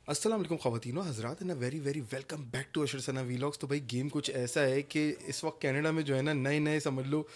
अस्सलाम वालेकुम ख़वातीनो हज़रात and very very welcome back to Ashar Sana vlogs. तो भाई गेम कुछ ऐसा है कि इस वक्त कनाडा में जो है ना नए नए समझ लो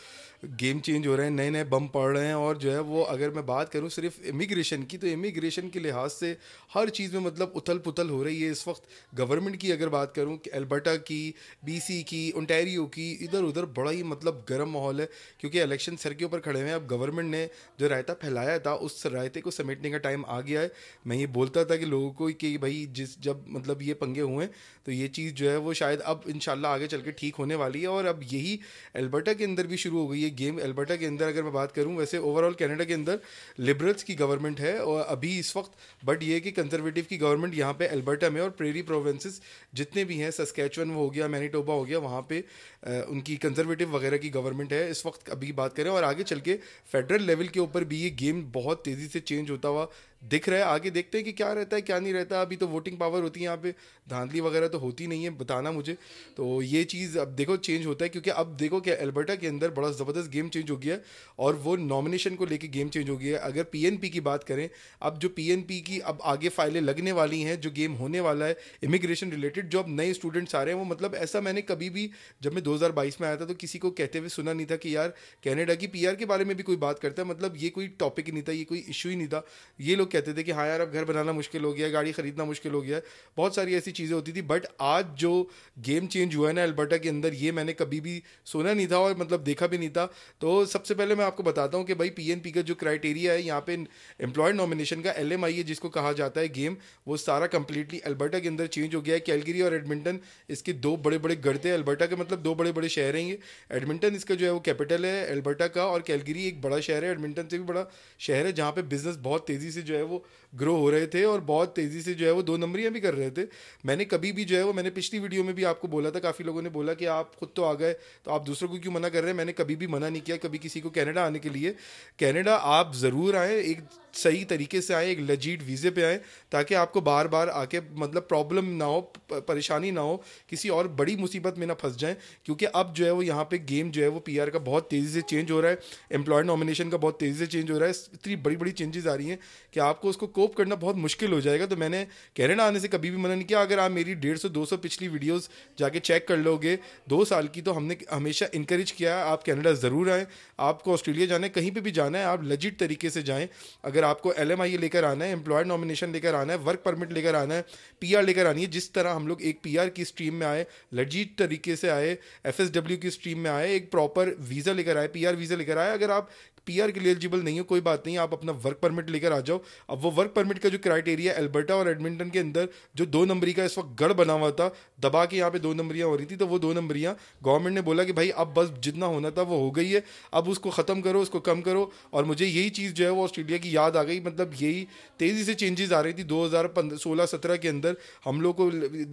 गेम चेंज हो रहे हैं, नए नए बम पड़ रहे हैं। और जो है वो अगर मैं बात करूं सिर्फ इमिग्रेशन की, तो इमिग्रेशन के लिहाज से हर चीज़ में मतलब उथल पुथल हो रही है इस वक्त। गवर्नमेंट की अगर बात करूं कि अल्बर्टा की, बीसी की, ओंटारियो की, इधर उधर बड़ा ही मतलब गर्म माहौल है, क्योंकि इलेक्शन सर के ऊपर खड़े हुए हैं। अब गवर्नमेंट ने जो रायता फैलाया था उस रायते को समेटने का टाइम आ गया है। मैं ये बोलता था कि लोगों को कि भाई जिस जब मतलब ये पंगे हुए हैं, तो ये चीज़ जो है वो शायद अब इंशाल्लाह आगे चल के ठीक होने वाली है। और अब यही अल्बर्टा के अंदर भी शुरू हो गई है गेम। अल्बर्टा के अंदर अगर मैं बात करूं, वैसे ओवरऑल कनाडा के अंदर लिबरल्स की गवर्नमेंट है और अभी इस वक्त, बट ये है कि कंजर्वेटिव की गवर्नमेंट यहाँ पे अल्बर्टा में और प्रेरी प्रोविंसेस जितने भी हैं, सस्कैचुअन हो गया, मैनीटोबा हो गया, वहाँ पे उनकी कंजर्वेटिव वगैरह की गवर्नमेंट है इस वक्त अभी बात करें। और आगे चल के फेडरल लेवल के ऊपर भी ये गेम बहुत तेज़ी से चेंज होता हुआ दिख रहा है। आगे देखते हैं कि क्या रहता है क्या नहीं रहता। अभी तो वोटिंग पावर होती है यहाँ पे, धांधली वगैरह तो होती नहीं है, बताना मुझे। तो ये चीज़ अब देखो चेंज होता है, क्योंकि अब देखो कि अल्बर्टा के अंदर बड़ा ज़बरदस्त गेम चेंज हो गया है और वो नॉमिनेशन को लेके गेम चेंज हो गया है। अगर पीएनपी की बात करें, अब जो पीएनपी की अब आगे फाइलें लगने वाली हैं, जो गेम होने वाला है इमिग्रेशन रिलेटेड, जो अब नए स्टूडेंट्स आ रहे हैं, वो मतलब ऐसा मैंने कभी भी, जब मैं 2022 में आया था तो किसी को कहते हुए सुना नहीं था कि यार कनाडा की पीआर के बारे में भी कोई बात करता है। मतलब ये कोई टॉपिक ही नहीं था, ये कोई इशू ही नहीं था। ये लोग कहते थे कि हाँ यार अब घर बनाना मुश्किल हो गया है, गाड़ी खरीदना मुश्किल हो गया है, बहुत सारी ऐसी चीज़ें होती थी। बट आज जो गेम चेंज हुआ है ना अल्बर्टा के अंदर, ये मैंने कभी भी सुना नहीं था और मतलब देखा भी नहीं था। तो सबसे पहले मैं आपको बताता हूँ कि भाई पीएनपी का जो क्राइटेरिया है यहाँ पे, एम्प्लॉयड नॉमिनेशन का, एलएमआई है जिसको कहा जाता है गेम, वो सारा कंप्लीटली अल्बर्टा के अंदर चेंज हो गया है। कैलगरी और एडमिंटन इसके दो बड़े बड़े गढ़ थे। अल्बर्टा के मतलब दो बड़े बड़े शहर हैं ये। एडमिंटन इसका जो है वो कैपिटल है अल्बर्टा का, और कैलगरी एक बड़ा शहर है, एडमिंटन से भी बड़ा शहर है, जहाँ पे बिजनेस बहुत तेज़ी से जो है वो ग्रो हो रहे थे और बहुत तेज़ी से जो है वो दो नंबरियाँ भी कर रहे थे। मैंने कभी भी जो है वो, मैंने पिछली वीडियो में भी आपको बोला था, काफ़ी लोगों ने बोला कि आप खुद तो आ गए तो आप दूसरों को क्यों मना कर रहे हैं। मैंने कभी भी मना नहीं किया कभी किसी को कनाडा आने के लिए। कनाडा आप ज़रूर आएँ, एक सही तरीके से आए, एक लेजिट वीज़े पे आए, ताकि आपको बार बार आके मतलब प्रॉब्लम ना हो, परेशानी ना हो, किसी और बड़ी मुसीबत में ना फंस जाएं। क्योंकि अब जो है वो यहाँ पे गेम जो है वो पीआर का बहुत तेज़ी से चेंज हो रहा है, एम्प्लॉयड नॉमिनेशन का बहुत तेज़ी से चेंज हो रहा है। इतनी बड़ी बड़ी चेंजेस आ रही हैं कि आपको उसको कोप करना बहुत मुश्किल हो जाएगा। तो मैंने कनाडा आने से कभी भी मना नहीं किया। अगर आप मेरी 150-200 पिछली वीडियोस जाके चेक कर लोगे 2 साल की, तो हमने हमेशा इंकरेज किया है आप कनाडा ज़रूर आएँ। आपको ऑस्ट्रेलिया जाना है, कहीं पर भी जाना है, आप लेजिट तरीके से जाएँ। अगर आपको एलएमआई लेकर आना है, एम्प्लॉयड नॉमिनेशन लेकर आना है, वर्क परमिट लेकर आना है, पीआर लेकर आनी है, जिस तरह हम लोग एक पीआर की स्ट्रीम में आए, लेजिट तरीके से आए, एफएसडब्ल्यू की स्ट्रीम में आए, एक प्रॉपर वीज़ा लेकर आए, पीआर वीज़ा लेकर आए। अगर आप पीआर के लिए एलिजिबल नहीं हो कोई बात नहीं, आप अपना वर्क परमिट लेकर आ जाओ। अब वो वर्क परमिट का जो क्राइटेरिया अल्बर्टा और एडमिंटन के अंदर जो 2 नंबरी का इस वक्त गढ़ बना हुआ था, दबा के यहाँ पे 2 नंबरियाँ हो रही थी, तो वो 2 नंबरियाँ गवर्नमेंट ने बोला कि भाई अब बस जितना होना था वो हो गई है, अब उसको ख़त्म करो, उसको कम करो। और मुझे यही चीज़ जो है वो ऑस्ट्रेलिया की याद आ गई। मतलब यही तेज़ी से चेंजेस आ रही थी 2016-17 के अंदर। हम लोग को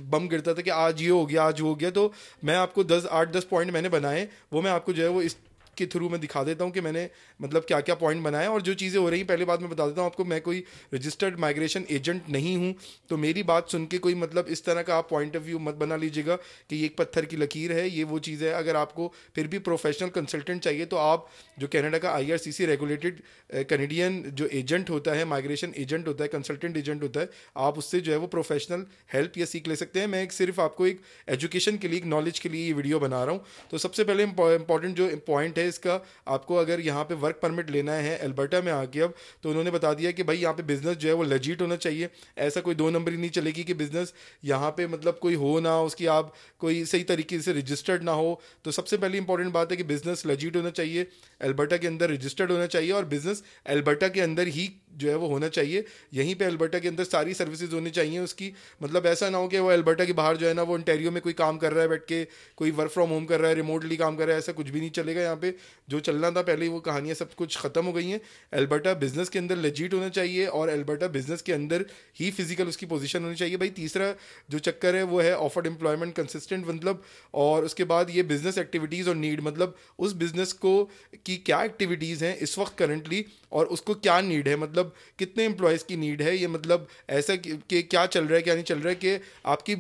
बम गिरता था कि आज ये हो गया, आज वो हो गया। तो मैं आपको 8-10 पॉइंट मैंने बनाए, वो मैं आपको जो है वो इस के थ्रू मैं दिखा देता हूँ कि मैंने मतलब क्या क्या पॉइंट बनाए और जो चीज़ें हो रही हैं। पहले बात मैं बता देता हूँ आपको, मैं कोई रजिस्टर्ड माइग्रेशन एजेंट नहीं हूँ, तो मेरी बात सुन के कोई मतलब इस तरह का आप पॉइंट ऑफ व्यू मत बना लीजिएगा कि ये एक पत्थर की लकीर है, ये वो चीज़ है। अगर आपको फिर भी प्रोफेशनल कंसल्टेंट चाहिए, तो आप जो कनाडा का आईआरसीसी रेगुलेटेड कैनेडियन जो एजेंट होता है, माइग्रेशन एजेंट होता है, कंसल्टेंट एजेंट होता है, आप उससे जो है वो प्रोफेशनल हेल्प या सीख ले सकते हैं। मैं एक सिर्फ आपको एक एजुकेशन के लिए, एक नॉलेज के लिए ये वीडियो बना रहा हूँ। तो सबसे पहले इंपॉर्टेंट जो पॉइंट है इसका, आपको अगर यहाँ पे वर्क परमिट लेना है अल्बर्टा में आके, अब तो उन्होंने बता दिया कि भाई यहाँ पे बिजनेस जो है वो लेजिट होना चाहिए। ऐसा कोई 2 नंबरी नहीं चलेगी कि बिजनेस यहाँ पे मतलब कोई हो ना, उसकी आप कोई सही तरीके से रजिस्टर्ड ना हो। तो सबसे पहली इंपॉर्टेंट बात है कि बिजनेस लेजिट होना चाहिए, अल्बर्टा के अंदर रजिस्टर्ड होना चाहिए, और बिजनेस अल्बर्टा के अंदर ही जो है वो होना चाहिए। यहीं पे अल्बर्टा के अंदर सारी सर्विसेज होनी चाहिए उसकी। मतलब ऐसा ना हो कि वो अल्बर्टा के बाहर जो है ना वो ओंटारियो में कोई काम कर रहा है बैठ के, कोई वर्क फ्रॉम होम कर रहा है, रिमोटली काम कर रहा है, ऐसा कुछ भी नहीं चलेगा यहाँ पे। जो चलना था पहले ही वो कहानियाँ सब कुछ ख़त्म हो गई हैं। अल्बर्टा बिजनेस के अंदर लेजिट होना चाहिए और अल्बर्टा बिजनेस के अंदर ही फिजिकल उसकी पोजीशन होनी चाहिए। भाई तीसरा जो चक्कर है वो है ऑफर्ड एम्प्लॉयमेंट कंसिस्टेंट, मतलब। और उसके बाद ये बिजनेस एक्टिविटीज़ और नीड, मतलब उस बिजनेस को की क्या एक्टिविटीज़ हैं इस वक्त करंटली और उसको क्या नीड है, मतलब कितने एम्प्लॉयज़ की नीड है, ये मतलब ऐसा कि क्या चल रहा है क्या नहीं चल रहा है, कि आपकी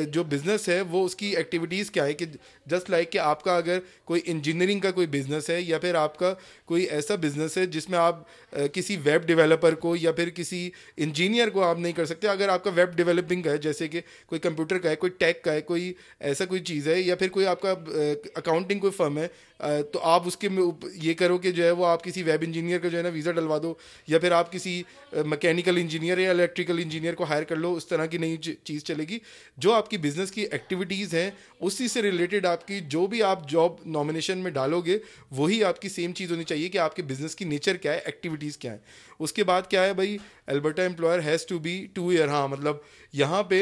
जो बिज़नेस है वो उसकी एक्टिविटीज़ क्या है। कि जस्ट लाइक कि आपका अगर कोई इंजीनियरिंग का कोई बिजनेस है या फिर आपका कोई ऐसा बिजनेस है जिसमें आप किसी वेब डेवलपर को या फिर किसी इंजीनियर को आप नहीं कर सकते, अगर आपका वेब डेवलपिंग का है, जैसे कि कोई कंप्यूटर का है, कोई टेक का है, कोई ऐसा कोई चीज़ है, या फिर कोई आपका अकाउंटिंग कोई फर्म है, तो आप उसके में ये करो कि जो है वो आप किसी वेब इंजीनियर का जो है ना वीज़ा डलवा दो, या फिर आप किसी मैकेनिकल इंजीनियर या इलेक्ट्रिकल इंजीनियर को हायर कर लो, उस तरह की नई चीज़ चलेगी। जो आपकी बिजनेस की एक्टिविटीज़ हैं उसी से रिलेटेड आपकी जो भी आप जॉब नॉमिनेशन में डालोगे वही आपकी सेम चीज़ होनी चाहिए कि आपके बिजनेस की नेचर क्या है, एक्टिविटीज़ क्या है। उसके बाद क्या है भाई, Alberta employer has to be 2 year. हाँ, मतलब यहाँ पे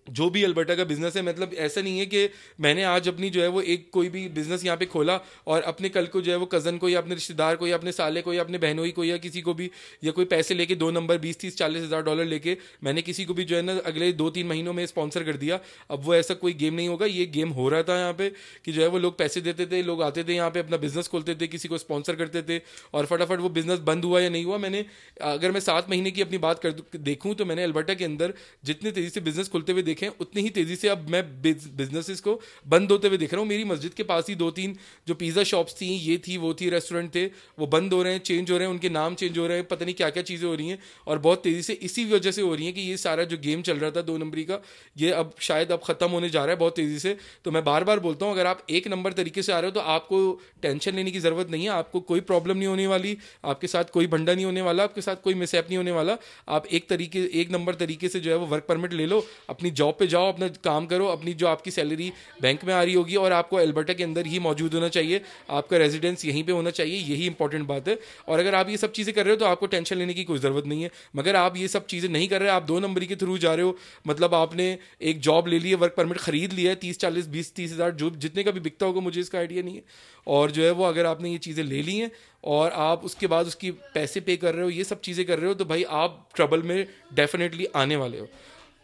जो भी अल्बर्टा का बिजनेस है, मतलब ऐसा नहीं है कि मैंने आज अपनी जो है वो एक कोई भी बिजनेस यहाँ पे खोला और अपने कल को जो है वो कज़न को या अपने रिश्तेदार को या अपने साले को या अपने बहनोई को या किसी को भी, या कोई पैसे लेके 2 नंबर 20-30-40 हज़ार डॉलर लेके मैंने किसी को भी जो है ना अगले 2-3 महीनों में स्पॉन्सर कर दिया। अब वो ऐसा कोई गेम नहीं होगा। ये गेम हो रहा था यहाँ पे कि जो है वो लोग पैसे देते थे, लोग आते थे यहाँ पे अपना बिजनेस खोलते थे, किसी को स्पॉन्सर करते थे और फटाफट वो बिजनेस बंद हुआ या नहीं हुआ। मैंने अगर मैं 7 महीने की अपनी बात कर देखूँ तो मैंने अल्बर्टा के अंदर जितने तेज़ी से बिजनेस खुलते हुए देखे हैं उतनी ही तेज़ी से अब मैं बिजनेसेस को बंद होते हुए देख रहा हूँ। मेरी मस्जिद के पास ही 2-3 जो पिज़्ज़ा शॉप्स थी, ये थी वो थी, रेस्टोरेंट थे, वो बंद हो रहे हैं, चेंज हो रहे हैं, उनके नाम चेंज हो रहे हैं, पता नहीं क्या क्या चीज़ें हो रही हैं और बहुत तेज़ी से इसी वजह से हो रही हैं कि ये सारा जो गेम चल रहा था 2 नंबरी का, ये अब शायद अब ख़त्म होने जा रहा है बहुत तेज़ी से। तो मैं बार बार बोलता हूँ, अगर आप 1 नंबर तरीके से आ रहे हो तो आपको टेंशन लेने की ज़रूरत नहीं है, आपको कोई प्रॉब्लम नहीं होने वाली, आपके साथ कोई भंडा नहीं होने वाला, आपके साथ कोई मिसहैप नहीं होने वाला। आप 1 नंबर तरीके से जो है वो वर्क परमिट ले लो, अपनी जॉब पे जाओ, अपना काम करो, अपनी जो आपकी सैलरी बैंक में आ रही होगी और आपको अल्बर्टा के अंदर ही मौजूद होना चाहिए, आपका रेजिडेंस यहीं पे होना चाहिए, यही इंपॉर्टेंट बात है। और अगर आप ये सब चीज़ें कर रहे हो तो आपको टेंशन लेने की कोई ज़रूरत नहीं है। मगर आप ये सब चीज़ें नहीं कर रहे, आप 2 नंबरी के थ्रू जा रहे हो, मतलब आपने एक जॉब ले ली है, वर्क परमिट खरीद लिया है 30-40-20-30 हज़ार, जो जितने का भी बिकता होगा, मुझे इसका आइडिया नहीं है। और जो है वो अगर आपने ये चीज़ें ले ली हैं और आप उसके बाद उसकी पैसे पे कर रहे हो, ये सब चीज़ें कर रहे हो, तो भाई आप ट्रबल में डेफिनेटली आने वाले हो।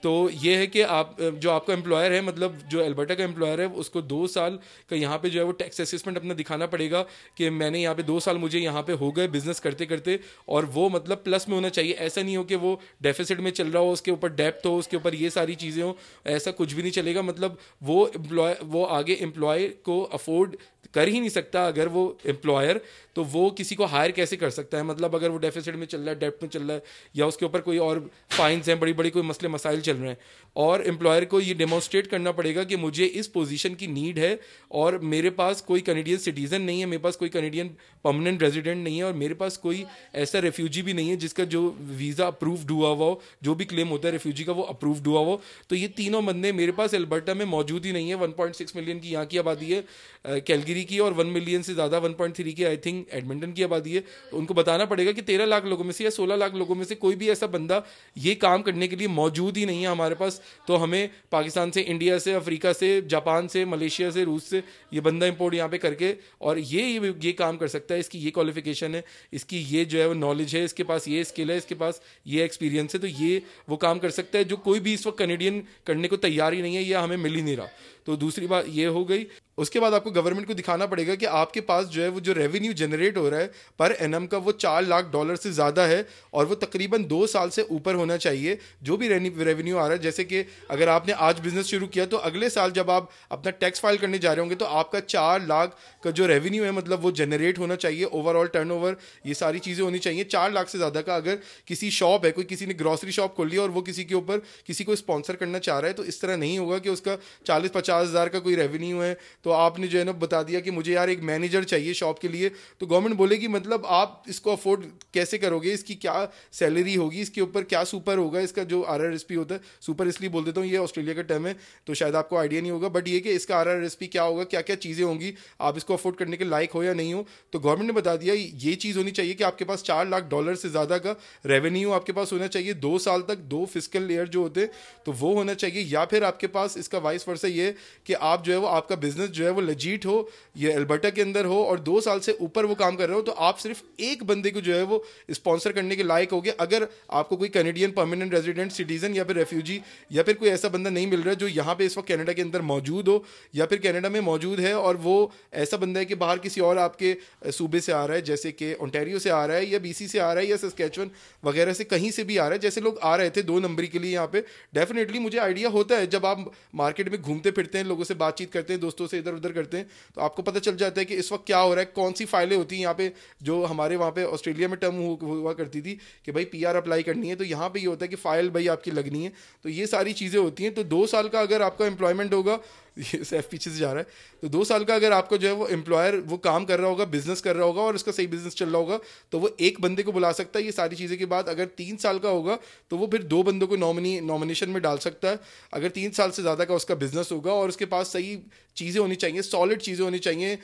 तो ये है कि आप जो आपका एम्प्लॉयर है, मतलब जो अल्बर्टा का एम्प्लॉयर है, उसको 2 साल का यहाँ पे जो है वो टैक्स असेसमेंट अपना दिखाना पड़ेगा कि मैंने यहाँ पे 2 साल मुझे यहाँ पे हो गए बिजनेस करते करते, और वो मतलब प्लस में होना चाहिए। ऐसा नहीं हो कि वो डेफिसिट में चल रहा हो, उसके ऊपर डेप्थ हो, उसके ऊपर ये सारी चीज़ें हो, ऐसा कुछ भी नहीं चलेगा। मतलब वो आगे एम्प्लॉय को अफोर्ड कर ही नहीं सकता। अगर वो एम्प्लॉयर, तो वो किसी को हायर कैसे कर सकता है? मतलब अगर वो डेफिसिट में चल रहा है, डेप्ट में चल रहा है, या उसके ऊपर कोई और फाइन्स हैं, बड़ी बड़ी कोई मसले मसाइल चल रहे हैं, और एम्प्लॉयर को ये डेमोन्स्ट्रेट करना पड़ेगा कि मुझे इस पोजीशन की नीड है और मेरे पास कोई कनेडियन सिटीजन नहीं है, मेरे पास कोई कनेडियन परमानेंट रेजिडेंट नहीं है, और मेरे पास कोई ऐसा रेफ्यूजी भी नहीं है जिसका जो वीज़ा अप्रूव्ड हुआ हुआ हो, जो भी क्लेम होता है रेफ्यूजी का वो अप्रूव्ड हुआ हो। तो ये तीनों बंदे मेरे पास अल्बर्टा में मौजूद ही नहीं है। 1.6 मिलियन की यहाँ की आबादी है कैलगरी की, और 1 मिलियन से ज़्यादा 1.3 की आई थिंक एडमिंटन की आबादी है। तो उनको बताना पड़ेगा कि 13 लाख लोगों में से या 16 लाख लोगों में से कोई भी ऐसा बंदा ये काम करने के लिए मौजूद ही नहीं है हमारे पास। तो हमें पाकिस्तान से, इंडिया से, अफ्रीका से, जापान से, मलेशिया से, रूस से ये बंदा इंपोर्ट यहाँ पे करके, और ये काम कर सकता है, इसकी ये क्वालिफिकेशन है, इसकी ये जो है वो नॉलेज है, इसके पास ये स्किल है, इसके पास ये एक्सपीरियंस है, तो ये वो काम कर सकता है जो कोई भी इस वक्त कनेडियन करने को तैयार ही नहीं है, या हमें मिल ही नहीं रहा। तो दूसरी बात ये हो गई। उसके बाद आपको गवर्नमेंट को दिखाना पड़ेगा कि आपके पास जो है वो जो रेवेन्यू जनरेट हो रहा है पर एनम का, वो $4 लाख से ज़्यादा है, और वो तकरीबन 2 साल से ऊपर होना चाहिए जो भी रेवेन्यू आ रहा है। जैसे कि अगर आपने आज बिजनेस शुरू किया तो अगले साल जब आप अपना टैक्स फाइल करने जा रहे होंगे तो आपका 4 लाख का जो रेवेन्यू है, मतलब वो जनरेट होना चाहिए, ओवरऑल टर्नओवर, ये सारी चीज़ें होनी चाहिए 4 लाख से ज़्यादा का। अगर किसी शॉप है, कोई किसी ने ग्रॉसरी शॉप खोल लिया और वो किसी के ऊपर किसी को स्पॉन्सर करना चाह रहा है, तो इस तरह नहीं होगा कि उसका 40-50 हज़ार का कोई रेवेन्यू है तो आपने जो है ना बता दिया कि मुझे यार एक मैनेजर चाहिए शॉप के लिए, तो गवर्नमेंट बोलेगी मतलब आप इसको अफोर्ड कैसे करोगे, इसकी क्या सैलरी होगी, इसके ऊपर क्या सुपर होगा, इसका जो RRSP होता है, सुपर इसलिए बोल देता हूँ, ये ऑस्ट्रेलिया का टर्म है तो शायद आपको आइडिया नहीं होगा, बट ये कि इसका RRSP क्या होगा, क्या क्या चीज़ें होंगी, आप इसको अफोर्ड करने के लायक हो या नहीं हो। तो गवर्नमेंट ने बता दिया ये चीज़ होनी चाहिए कि आपके पास $4 लाख से ज़्यादा का रेवेन्यू आपके पास होना चाहिए 2 साल तक, 2 फिस्कल ईयर जो होते हैं तो वो होना चाहिए, या फिर आपके पास इसका वाइस वर्सा ये कि आप जो है वो आपका बिजनेस जो है वो लेजिट हो, ये अल्बर्टा के अंदर हो, और 2 साल से ऊपर वो काम कर रहे हो, तो आप सिर्फ एक बंदे को जो है वो स्पॉन्सर करने के लायक होगे। अगर आपको कोई कैनेडियन परमानेंट रेजिडेंट, सिटीजन या फिर रेफ्यूजी या फिर कोई ऐसा बंदा नहीं मिल रहा जो यहाँ पे इस वक्त कनाडा के अंदर मौजूद हो या फिर कनाडा में मौजूद है, और वो ऐसा बंदा है कि बाहर किसी और आपके सूबे से आ रहा है, जैसे कि ओंटारियो से आ रहा है या BC से आ रहा है या सस्कैचुअन वगैरह से कहीं से भी आ रहा है, जैसे लोग आ रहे थे 2 नंबरी के लिए यहाँ पे। डेफिनेटली मुझे आइडिया होता है, जब आप मार्केट में घूमते फिरते फिरते हैं, लोगों से बातचीत करते हैं, दोस्तों से इधर उधर करते हैं, तो आपको पता चल जाता है कि इस वक्त क्या हो रहा है, कौन सी फाइलें होती हैं यहाँ पे। जो हमारे वहाँ पे ऑस्ट्रेलिया में टर्म हुआ करती थी कि भाई PR अप्लाई करनी है, तो यहाँ पे ये होता है कि फ़ाइल भाई आपकी लगनी है। तो ये सारी चीज़ें होती हैं। तो 2 साल का अगर आपका एम्प्लॉयमेंट होगा, ये सैफ पीछे से जा रहा है, तो 2 साल का अगर आपको जो है वो एम्प्लॉयर वो काम कर रहा होगा, बिजनेस कर रहा होगा और उसका सही बिजनेस चल रहा होगा, तो वो एक बंदे को बुला सकता है ये सारी चीज़ें के बाद। अगर 3 साल का होगा तो वो फिर 2 बंदों को नॉमिनेशन में डाल सकता है। अगर 3 साल से ज़्यादा का उसका बिजनेस होगा और उसके पास सही चीज़ें होनी चाहिए, सॉलिड चीज़ें होनी चाहिए,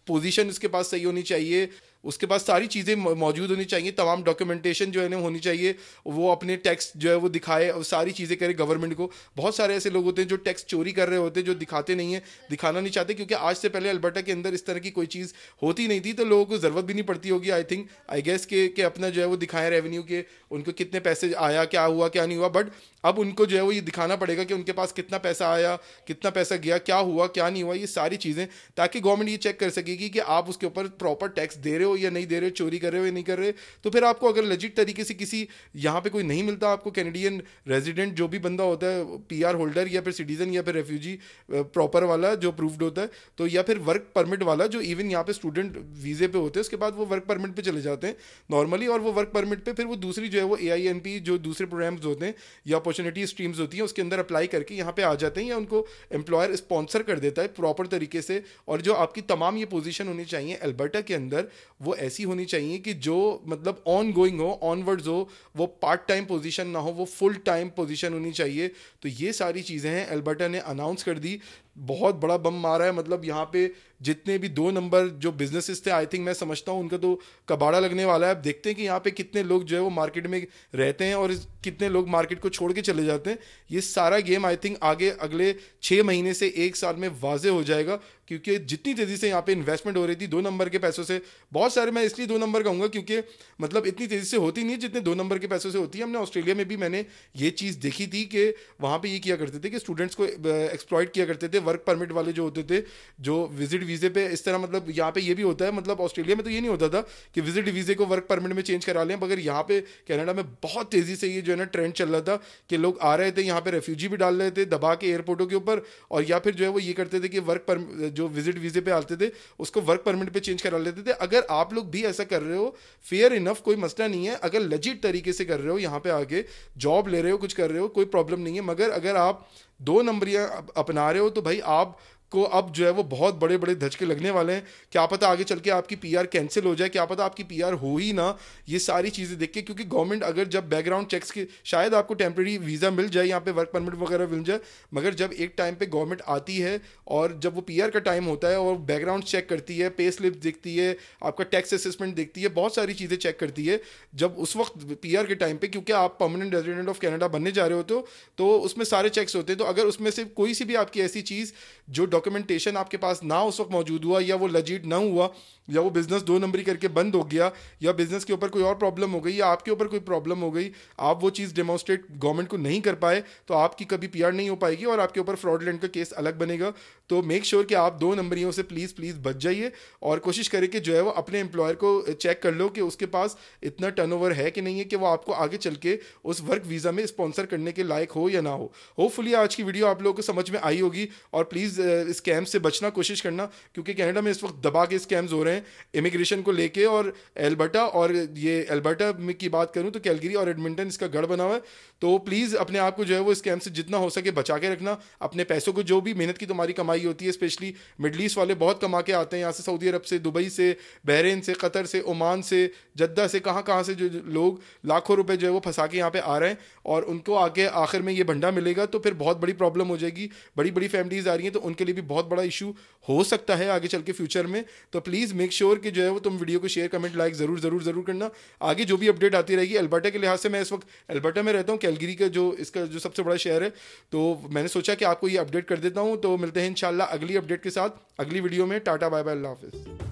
पोजीशन उसके पास सही होनी चाहिए, उसके पास सारी चीज़ें मौजूद होनी चाहिए, तमाम डॉक्यूमेंटेशन जो है ना होनी चाहिए, वो अपने टैक्स जो है वो दिखाए और सारी चीज़ें करे गवर्नमेंट को। बहुत सारे ऐसे लोग होते हैं जो टैक्स चोरी कर रहे होते हैं, जो दिखाते नहीं है, दिखाना नहीं चाहते, क्योंकि आज से पहले अल्बर्टा के अंदर इस तरह की कोई चीज़ होती नहीं थी, तो लोगों को ज़रूरत भी नहीं पड़ती होगी आई गेस कि अपना जो है वो दिखाएं रेवेन्यू के, उनको कितने पैसे आया, क्या हुआ क्या नहीं हुआ। बट अब उनको जो है वो ये दिखाना पड़ेगा कि उनके पास कितना पैसा आया, कितना पैसा गया, क्या हुआ क्या नहीं हुआ, ये सारी चीज़ें, ताकि गवर्नमेंट ये चेक कर सकेगी कि आप उसके ऊपर प्रॉपर टैक्स दे रहे हो या नहीं दे रहे हो, चोरी कर रहे हो या नहीं कर रहे। तो फिर आपको अगर लेजिट तरीके से किसी यहाँ पे कोई नहीं मिलता, आपको कैनेडियन रेजिडेंट जो भी बंदा होता है, PR होल्डर या फिर सिटीजन या फिर रेफ्यूजी प्रॉपर वाला जो अप्रूव्ड होता है, तो या फिर वर्क परमिट वाला जो इवन यहाँ पे स्टूडेंट वीजे पे होते हैं, उसके बाद वो वर्क परमिट पे चले जाते हैं नॉर्मली, और वो वर्क परमिट पे फिर वो दूसरी जो है वो AINP जो दूसरे प्रोग्राम्स होते हैं या अपॉर्चुनिटी स्ट्रीम्स होती हैं उसके अंदर अप्लाई करके यहाँ पे आ जाते हैं, या उनको एम्प्लॉयर स्पॉन्सर कर देता है प्रॉपर तरीके से। और जो आपकी तमाम ये पोजीशन होनी चाहिए अल्बर्टा के अंदर, वो ऐसी होनी चाहिए कि जो मतलब ऑन गोइंग हो, ऑनवर्ड्स हो, वो पार्ट टाइम पोजीशन ना हो, वो फुल टाइम पोजीशन होनी चाहिए। तो ये सारी चीज़ें हैं, अल्बर्टा ने अनाउंस कर दी, बहुत बड़ा बम मारा है। मतलब यहाँ पे जितने भी 2 नंबर जो बिजनेसेस थे, आई थिंक मैं समझता हूँ उनका तो कबाड़ा लगने वाला है। अब देखते हैं कि यहाँ पे कितने लोग जो है वो मार्केट में रहते हैं और कितने लोग मार्केट को छोड़ के चले जाते हैं। ये सारा गेम आई थिंक आगे अगले 6 महीने से 1 साल में वाजे हो जाएगा, क्योंकि जितनी तेज़ी से यहाँ पे इन्वेस्टमेंट हो रही थी 2 नंबर के पैसों से, बहुत सारे, मैं इसलिए 2 नंबर कहूँगा क्योंकि मतलब इतनी तेज़ी से होती नहीं है जितने 2 नंबर के पैसों से होती है। हमने ऑस्ट्रेलिया में भी मैंने ये चीज़ देखी थी कि वहाँ पे ये किया करते थे कि स्टूडेंट्स को एक्सप्लॉइट किया करते थे, वर्क परमिट वाले जो होते थे, जो विजिट वीज़े पे इस तरह, मतलब यहाँ पे ये भी होता है, मतलब ऑस्ट्रेलिया में तो ये नहीं होता था कि विजिट वीज़े को वर्क परमिट में चेंज करा लें, मगर यहाँ पे कनाडा में बहुत तेज़ी से ये जो है ना ट्रेंड चल रहा था कि लोग आ रहे थे यहाँ पे रेफ्यूजी भी डाल रहे थे दबा के एयरपोर्टों के ऊपर, और या फिर जो है वो ये करते थे कि वर्क परमिट जो विजिट वीज़े पे आते थे उसको वर्क परमिट पे चेंज करा लेते थे। अगर आप लोग भी ऐसा कर रहे हो, फेयर इनफ, कोई मसला नहीं है। अगर लेजिट तरीके से कर रहे हो, यहाँ पे आके जॉब ले रहे हो, कुछ कर रहे हो, कोई प्रॉब्लम नहीं है। मगर अगर आप 2 नंबरियाँ अपना रहे हो तो भाई आप को अब जो है वो बहुत बड़े बड़े धचके लगने वाले हैं। क्या पता आगे चल के आपकी PR कैंसिल हो जाए, क्या पता आपकी PR हो ही ना, ये सारी चीज़ें देख के। क्योंकि गवर्नमेंट अगर जब बैकग्राउंड चेक्स के, शायद आपको टेम्प्रेरी वीज़ा मिल जाए, यहाँ पे वर्क परमिट वगैरह मिल जाए, मगर जब एक टाइम पे गवर्नमेंट आती है और जब वो PR का टाइम होता है और बैकग्राउंड चेक करती है, पे स्लिप देखती है, आपका टैक्स असेसमेंट देखती है, बहुत सारी चीज़ें चेक करती है, जब उस वक्त PR के टाइम पे, क्योंकि आप परमानेंट रेजिडेंट ऑफ कनाडा बनने जा रहे होते हो, तो उसमें सारे चेक्स होते हैं। तो अगर उसमें से कोई सी भी आपकी ऐसी चीज़ जो डॉक्यूमेंटेशन आपके पास ना उस वक्त मौजूद हुआ, या वो लेजिट ना हुआ, या वो बिजनेस 2 नंबरी करके बंद हो गया, या बिजनेस के ऊपर कोई और प्रॉब्लम हो गई, या आपके ऊपर कोई प्रॉब्लम हो गई, आप वो चीज़ डेमोन्स्ट्रेट गवर्नमेंट को नहीं कर पाए, तो आपकी कभी PR नहीं हो पाएगी और आपके ऊपर फ्रॉडलेंट का केस अलग बनेगा। तो मेक श्योर कि आप 2 नंबरियों से प्लीज़ प्लीज़ बच जाइए, और कोशिश करें कि जो है वो अपने एम्प्लॉयर को चेक कर लो कि उसके पास इतना टर्नओवर है कि नहीं है कि वो आपको आगे चल के उस वर्क वीज़ा में स्पॉन्सर करने के लायक हो या ना हो। होपफुली आज की वीडियो आप लोगों को समझ में आई होगी, और प्लीज़ स्कैम से बचना कोशिश करना, क्योंकि कनाडा में इस वक्त दबा के स्कैम्स हो रहे हैं इमिग्रेशन को लेके। और एल्बर्टा, और ये एल्बर्टा में की बात करूं तो कैलगरी और एडमिंटन इसका गढ़ बना हुआ है। तो प्लीज़ अपने आप को जो है वो स्कैम से जितना हो सके बचा के रखना, अपने पैसों को, जो भी मेहनत की तुम्हारी कमाई होती है, स्पेशली मिडल ईस्ट वाले बहुत कमा के आते हैं यहाँ से, सऊदी अरब से, दुबई से, बहरीन से, कतर से, ओमान से, जद्दा से, कहाँ कहाँ से जो लोग लाखों रुपए जो है वो फंसा के यहाँ पे आ रहे हैं, और उनको आगे आखिर में ये भंडा मिलेगा तो फिर बहुत बड़ी प्रॉब्लम हो जाएगी। बड़ी बड़ी फैमिलीज आ रही हैं तो उनके लिए भी बहुत बड़ा इशू हो सकता है आगे चल के फ्यूचर में। तो प्लीज़ मेक श्योर कि जो है वो तुम वीडियो को शेयर, कमेंट, लाइक ज़रूर ज़रूर ज़रूर करना। आगे जो भी अपडेट आती रहेगी अल्बर्टा के लिहाज से, मैं इस वक्त अल्बर्टा में रहता हूँ, कैलगरी का जो इसका जो सबसे बड़ा शहर है, तो मैंने सोचा कि आपको ये अपडेट कर देता हूँ। तो मिलते हैं इंशाल्लाह अगली अपडेट के साथ अगली वीडियो में। टाटा बाय बाय, अल्लाह हाफिज़।